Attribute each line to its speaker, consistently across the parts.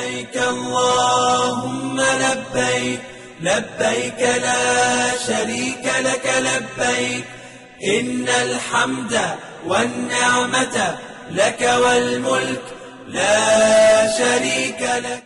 Speaker 1: لبيك اللهم لبيك لبيك لا شريك لك لبيك إن الحمد والنعمة لك والملك لا شريك لك.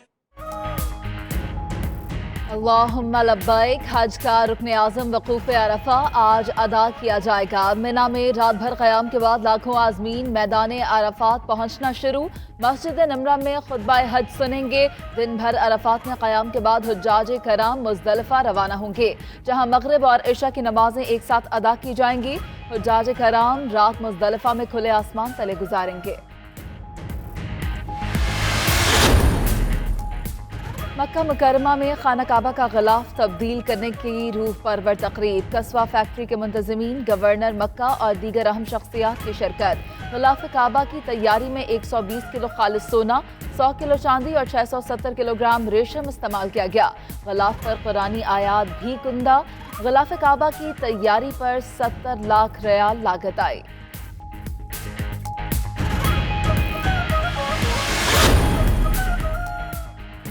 Speaker 2: اللہم لبیک حج کا رکن اعظم وقوف عرفہ آج ادا کیا جائے گا. منا میں رات بھر قیام کے بعد لاکھوں عازمین میدان عرفات پہنچنا شروع. مسجد نمرہ میں خطبہ حج سنیں گے. دن بھر عرفات میں قیام کے بعد حجاج کرام مزدلفہ روانہ ہوں گے، جہاں مغرب اور عشاء کی نمازیں ایک ساتھ ادا کی جائیں گی. حجاج کرام رات مزدلفہ میں کھلے آسمان تلے گزاریں گے. مکہ مکرمہ میں خانہ کعبہ کا غلاف تبدیل کرنے کی روح پرور تقریب. قصوہ فیکٹری کے منتظمین، گورنر مکہ اور دیگر اہم شخصیات کی شرکت. غلاف کعبہ کی تیاری میں 120 کلو خالص سونا، 100 کلو چاندی اور 670 کلو گرام ریشم استعمال کیا گیا. غلاف پر قرآنی آیات بھی کندہ. غلاف کعبہ کی تیاری پر 70 لاکھ ریال لاگت آئی.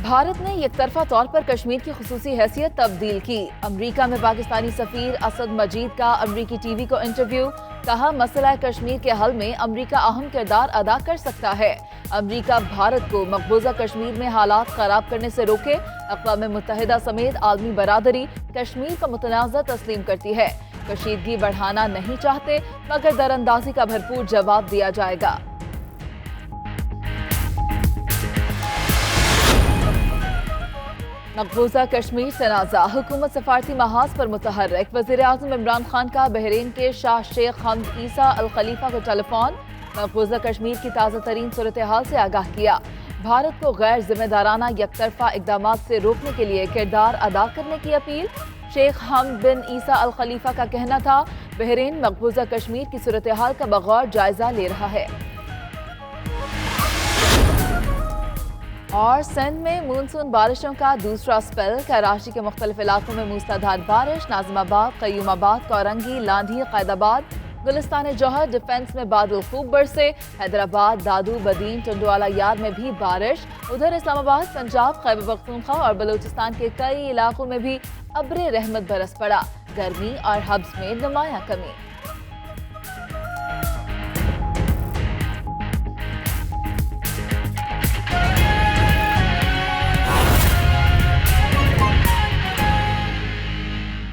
Speaker 2: بھارت نے یک طرفہ طور پر کشمیر کی خصوصی حیثیت تبدیل کی. امریکہ میں پاکستانی سفیر اسد مجید کا امریکی ٹی وی کو انٹرویو. کہا مسئلہ کشمیر کے حل میں امریکہ اہم کردار ادا کر سکتا ہے. امریکہ بھارت کو مقبوضہ کشمیر میں حالات خراب کرنے سے روکے. اقوام متحدہ سمیت عالمی برادری کشمیر کو متنازع تسلیم کرتی ہے. کشیدگی بڑھانا نہیں چاہتے مگر دراندازی کا بھرپور جواب دیا جائے گا. مقبوضہ کشمیر تنازع، حکومت سفارتی محاذ پر متحرک. وزیر اعظم عمران خان کا بحرین کے شاہ شیخ حمد عیسیٰ الخلیفہ کو ٹیلی فون. مقبوضہ کشمیر کی تازہ ترین صورتحال سے آگاہ کیا. بھارت کو غیر ذمہ دارانہ یک طرفہ اقدامات سے روکنے کے لیے کردار ادا کرنے کی اپیل. شیخ حمد بن عیسیٰ الخلیفہ کا کہنا تھا بحرین مقبوضہ کشمیر کی صورتحال کا بغور جائزہ لے رہا ہے. اور سندھ میں مونسون بارشوں کا دوسرا سپیل. کراچی کے مختلف علاقوں میں موسلادھار بارش. ناظم آباد، قیوم آباد، کورنگی، لاندھی، قائد آباد، گلستان جوہر، ڈیفنس میں بادل خوب برسے. حیدرآباد، دادو، بدین، ٹنڈوالہ یار میں بھی بارش. ادھر اسلام آباد، پنجاب، خیبر پختونخوا اور بلوچستان کے کئی علاقوں میں بھی ابر رحمت برس پڑا. گرمی اور حبس میں نمایاں کمی.